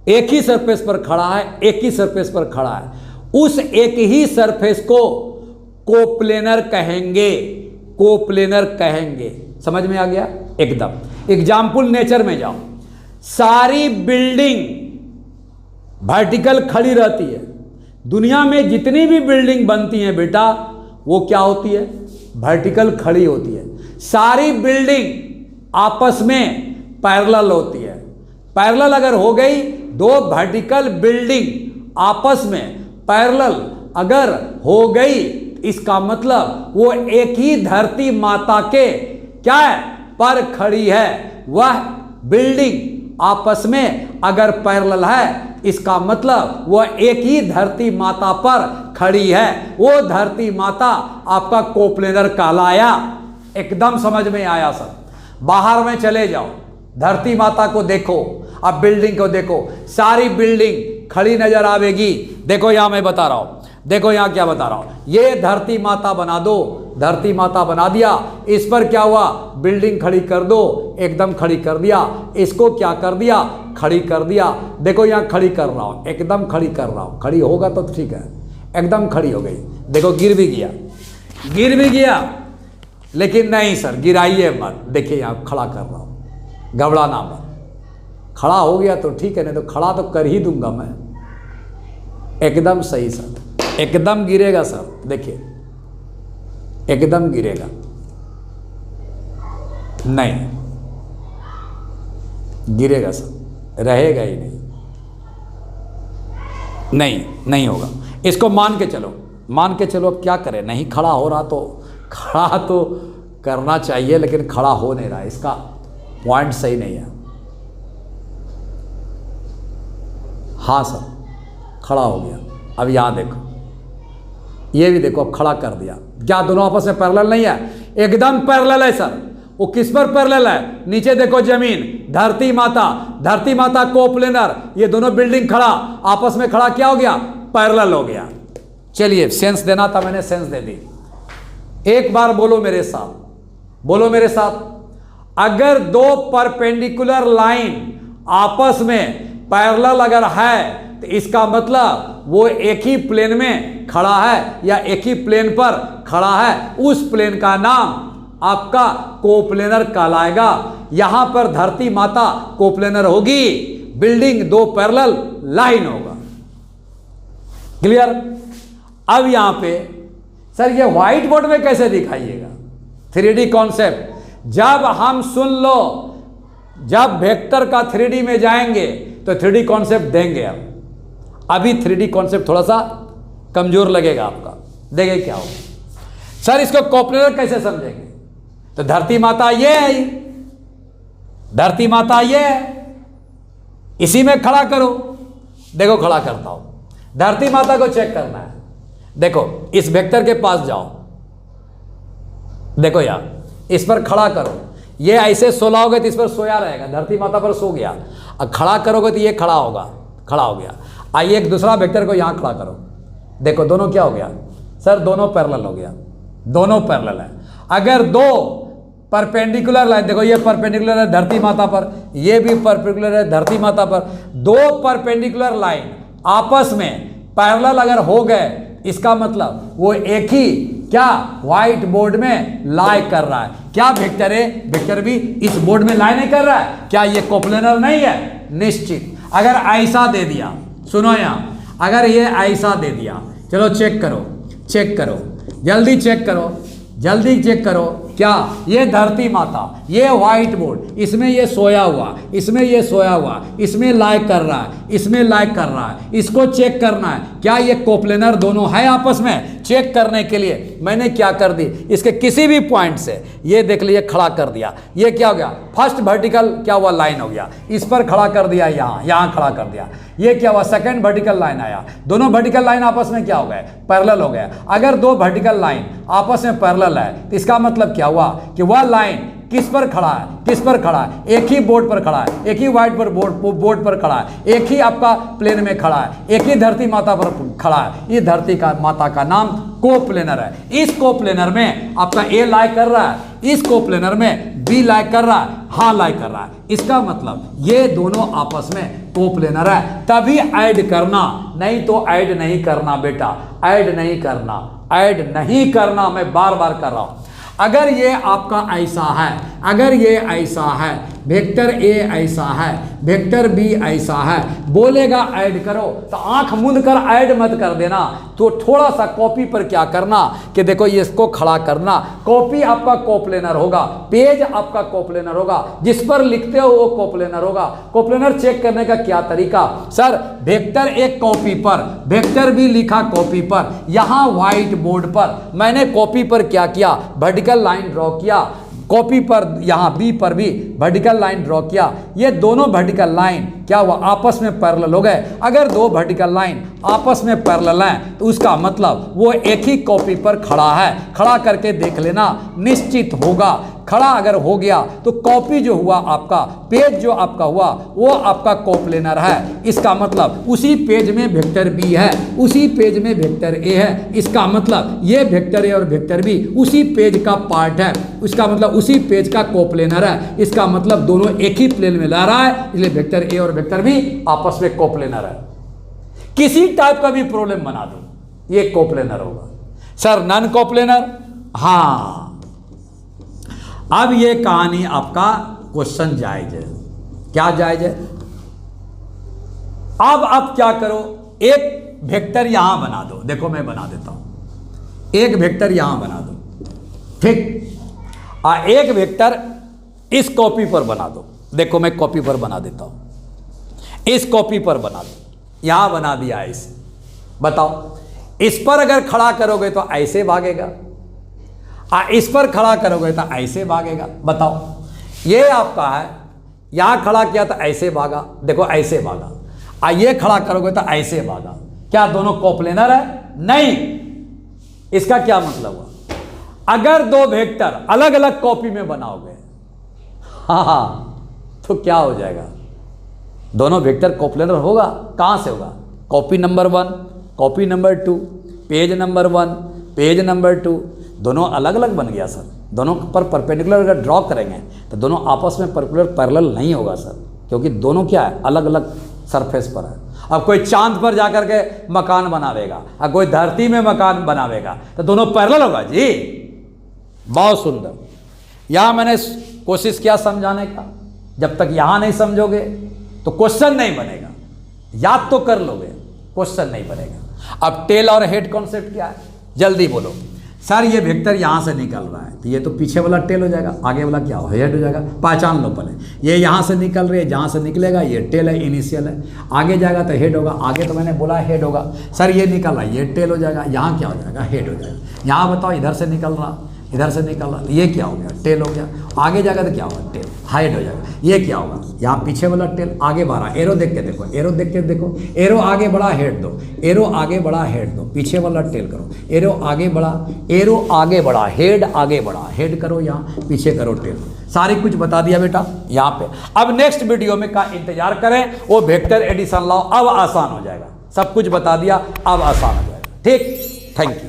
एक ही सरफेस पर खड़ा है, एक ही सरफेस पर खड़ा है। उस एक ही सरफेस को कोप्लेनर कहेंगे, कोप्लेनर कहेंगे। समझ में आ गया? एकदम। एग्जाम्पल, नेचर में जाओ, सारी बिल्डिंग वर्टिकल खड़ी रहती है। दुनिया में जितनी भी बिल्डिंग बनती हैं बेटा, वो क्या होती है? वर्टिकल खड़ी होती है। सारी बिल्डिंग आपस में पैरेलल होती है। पैरेलल अगर हो गई, दो वर्टिकल बिल्डिंग आपस में पैरेलल अगर हो गई, इसका मतलब वो एक ही धरती माता के क्या है? पर खड़ी है। वह बिल्डिंग आपस में अगर पैरेलल है, इसका मतलब वह एक ही धरती माता पर खड़ी है। वो धरती माता आपका कोप्लेनर कहलाया। एकदम समझ में आया सब? बाहर में चले जाओ, धरती माता को देखो, अब बिल्डिंग को देखो, सारी बिल्डिंग खड़ी नजर आवेगी। देखो यहां मैं बता रहा हूं, देखो यहां क्या बता रहा हूं, ये धरती माता बना दो, धरती माता बना दिया, इस पर क्या हुआ? बिल्डिंग खड़ी कर दो, एकदम खड़ी कर दिया। इसको क्या कर दिया? खड़ी कर दिया। देखो यहां खड़ी कर रहा हूं, एकदम खड़ी कर रहा हूं। खड़ी होगा तो ठीक है, एकदम खड़ी हो गई। देखो गिर भी गया, गिर भी गया, लेकिन नहीं सर गिराइए मत। देखिए यहां खड़ा कर रहा हूं, घबराना मत। खड़ा हो गया तो ठीक है, नहीं तो खड़ा तो कर ही दूंगा मैं। एकदम सही सर, एकदम गिरेगा सर। देखिए एकदम गिरेगा, नहीं गिरेगा सर, रहेगा ही नहीं, नहीं होगा। इसको मान के चलो, मान के चलो। अब क्या करें? नहीं खड़ा हो रहा तो खड़ा तो करना चाहिए, लेकिन खड़ा हो नहीं रहा, इसका पॉइंट सही नहीं है। हाँ सर, खड़ा हो गया। अब यहां देखो, ये भी देखो, अब खड़ा कर दिया। क्या दोनों आपस में पैरेलल नहीं है? एकदम पैरेलल है सर। वो किस पर पैरेलल है? नीचे देखो जमीन, धरती माता, धरती माता कोप्लेनर, ये दोनों बिल्डिंग खड़ा, आपस में खड़ा क्या हो गया? पैरेलल हो गया। चलिए, सेंस देना था मैंने, सेंस दे दी। एक बार बोलो मेरे साथ, बोलो मेरे साथ, अगर दो परपेंडिकुलर लाइन आपस में पैरेलल अगर है, तो इसका मतलब वो एक ही प्लेन में खड़ा है या एक ही प्लेन पर खड़ा है। उस प्लेन का नाम आपका कोप्लेनर कहलाएगा। यहां पर धरती माता कोप्लेनर होगी, बिल्डिंग दो पैरेलल लाइन होगा। क्लियर? अब यहां पे सर ये व्हाइट बोर्ड में कैसे दिखाइएगा? 3D कॉन्सेप्ट जब हम सुन लो, जब वेक्टर का 3D में जाएंगे तो 3D कॉन्सेप्ट देंगे। अब अभी 3D कॉन्सेप्ट थोड़ा सा कमजोर लगेगा आपका, देखिए क्या होगा। सर इसको कोप्लेनर कैसे समझेंगे? तो धरती माता ये है, धरती माता ये है, इसी में खड़ा करो। देखो खड़ा करता हूं, धरती माता को चेक करना है। देखो इस वेक्टर के पास जाओ, देखो यार इस पर खड़ा करो। ये ऐसे सोलाओगे तो इस पर सोया रहेगा, धरती माता पर सो गया। अब खड़ा करोगे तो ये खड़ा होगा, खड़ा हो गया। आइए एक दूसरा वेक्टर को यहां खड़ा करो, देखो दोनों क्या हो गया? सर दोनों पैरेलल हो गया, दोनों पैरेलल है। अगर दो परपेंडिकुलर लाइन, देखो ये परपेंडिकुलर है धरती माता पर, ये भी परपेंडिकुलर है धरती माता पर। दो परपेंडिकुलर लाइन आपस में पैरेलल अगर हो गए, इसका मतलब वो एक ही क्या व्हाइट बोर्ड में लाई कर रहा है। क्या वेक्टर ए वेक्टर बी इस बोर्ड में लाई नहीं कर रहा है? क्या ये कोप्लेनर नहीं है? निश्चित। अगर ऐसा दे दिया, सुनो यहां, अगर ये ऐसा दे दिया, चलो चेक करो, चेक करो, जल्दी चेक करो, जल्दी चेक करो। क्या ये धरती माता, ये व्हाइट बोर्ड, इसमें ये सोया हुआ, इसमें ये सोया हुआ, इसमें लाइक कर रहा है, इसमें लाइक कर रहा है, इसको चेक करना है क्या ये कोप्लेनर दोनों है आपस में। चेक करने के लिए मैंने क्या कर दी, इसके किसी भी पॉइंट से ये देख लीजिए खड़ा कर दिया। ये क्या हो गया, फर्स्ट वर्टिकल क्या हुआ, लाइन हो गया, इस पर खड़ा कर दिया, यहाँ खड़ा कर दिया। ये क्या हुआ, सेकंड वर्टिकल लाइन आया, दोनों वर्टिकल लाइन आपस में क्या हो गए, पैरेलल हो गए। अगर दो वर्टिकल लाइन आपस में पैरेलल है तो इसका मतलब क्या हुआ कि वह लाइन किस पर खड़ा है, किस पर खड़ा है, एक ही बोर्ड पर खड़ा है, एक ही व्हाइट पर बोर्ड पर खड़ा है, एक ही आपका प्लेन में खड़ा है, एक ही धरती माता पर खड़ा है। ये धरती का माता का नाम कोप्लेनर है। इस कोप्लेनर में आपका ए लाई कर रहा है, इस कोप्लेनर में बी लाई कर रहा है, हाँ लाई कर रहा है। इसका मतलब ये दोनों आपस में कोप्लेनर है, तभी ऐड करना, नहीं तो ऐड नहीं करना बेटा, ऐड नहीं करना, ऐड नहीं करना। मैं बार बार कर रहा हूं। अगर ये आपका ऐसा है, अगर ये ऐसा है, वेक्टर ए ऐसा है, वेक्टर बी ऐसा है, बोलेगा ऐड करो तो आंख मूंद कर ऐड मत कर देना। तो थोड़ा सा कॉपी पर क्या करना कि देखो ये इसको खड़ा करना, कॉपी आपका कोप्लेनर होगा, पेज आपका कोप्लेनर होगा, जिस पर लिखते हो वो कोप्लेनर होगा। कोप्लेनर चेक करने का क्या तरीका, सर वेक्टर एक कॉपी पर, वेक्टर बी लिखा कॉपी पर, यहाँ व्हाइट बोर्ड पर मैंने कॉपी पर क्या किया, वर्टिकल लाइन ड्रॉ किया, कॉपी पर यहाँ बी पर भी वर्टिकल लाइन ड्रॉ किया। ये दोनों वर्टिकल लाइन क्या हुआ, आपस में पैरेलल हो गए। अगर दो वर्टिकल लाइन आपस में पैरेलल हैं तो उसका मतलब वो एक ही कॉपी पर खड़ा है। खड़ा करके देख लेना, निश्चित होगा। खड़ा अगर हो गया तो कॉपी जो हुआ आपका, पेज जो आपका हुआ वो आपका कोप्लेनर है। इसका मतलब उसी पेज में वेक्टर बी है, उसी पेज में वेक्टर ए है। इसका मतलब ये वेक्टर ए और वेक्टर बी उसी पेज का पार्ट है, इसका मतलब उसी पेज का कोप्लेनर है। इसका मतलब दोनों एक ही प्लेन में ला रहा है, इसलिए वेक्टर ए और वेक्टर बी आपस में कोप्लेनर है। किसी टाइप का भी प्रॉब्लम बना दो ये कोप्लेनर होगा। सर नॉन कोप्लेनर, हाँ। अब ये कहानी आपका क्वेश्चन जायज है, क्या जायज है। अब आप क्या करो, एक वेक्टर यहां बना दो, देखो मैं बना देता हूं, एक वेक्टर यहां बना दो, ठीक। एक वेक्टर इस कॉपी पर बना दो, देखो मैं कॉपी पर बना देता हूं, इस कॉपी पर बना दो, यहां बना दिया ऐसे। बताओ इस पर अगर खड़ा करोगे तो ऐसे भागेगा, इस पर खड़ा करोगे तो ऐसे भागेगा। बताओ ये आपका है, यहां खड़ा किया तो ऐसे भागा, देखो ऐसे भागा। ये खड़ा करोगे तो ऐसे भागा। क्या दोनों कोप्लेनर है? नहीं। इसका क्या मतलब हुआ, अगर दो वेक्टर अलग अलग कॉपी में बनाओगे, हाँ, तो क्या हो जाएगा, दोनों वेक्टर कोप्लेनर होगा। कहां से होगा, copy number 1, copy number 2, page number 1, page number 2, दोनों अलग अलग बन गया सर। दोनों पर परपेंडिकुलर अगर ड्रॉ करेंगे तो दोनों आपस में परपेंडिकुलर पैरेलल नहीं होगा सर, क्योंकि दोनों क्या है, अलग अलग सरफेस पर है। अब कोई चांद पर जाकर के मकान बनावेगा और कोई धरती में मकान बनावेगा तो दोनों पैरेलल होगा जी। बहुत सुंदर। यहां मैंने कोशिश किया समझाने का, जब तक यहां नहीं समझोगे तो क्वेश्चन नहीं बनेगा। याद तो कर लोगे, क्वेश्चन नहीं बनेगा। अब टेल और हेड कॉन्सेप्ट क्या है, जल्दी बोलो। सर ये वेक्टर यहाँ से निकल रहा है तो ये तो पीछे वाला टेल हो जाएगा, आगे वाला क्या हो, हेड हो जाएगा। पहचान लो पहले, ये यहाँ से निकल रही है, जहाँ से निकलेगा ये टेल है, इनिशियल है। आगे जाएगा तो हेड होगा, आगे तो मैंने बोला हेड होगा। सर ये निकल रहा है, ये टेल हो जाएगा, यहाँ क्या हो जाएगा, हेड हो जाएगा। यहाँ बताओ इधर से निकल रहा, इधर से निकल रहा, ये क्या हो गया, टेल हो गया। आगे जाएगा तो क्या होगा, टेल, हेड हो जाएगा। ये क्या होगा, यहाँ पीछे वाला टेल, आगे बढ़ा, एरो देख के देखो, एरो देख के देखो, एरो आगे बढ़ा, हेड दो, एरो आगे बढ़ा, हेड दो, पीछे वाला टेल करो, एरो आगे बढ़ा, एरो आगे बढ़ा, हेड आगे बढ़ा, हेड करो, यहाँ पीछे करो, टेल। सारी कुछ बता दिया बेटा यहाँ पे। अब नेक्स्ट वीडियो में का इंतजार करें, वो वेक्टर एडिशन लाओ, अब आसान हो जाएगा। सब कुछ बता दिया, अब आसान हो जाएगा। ठीक, थैंक यू।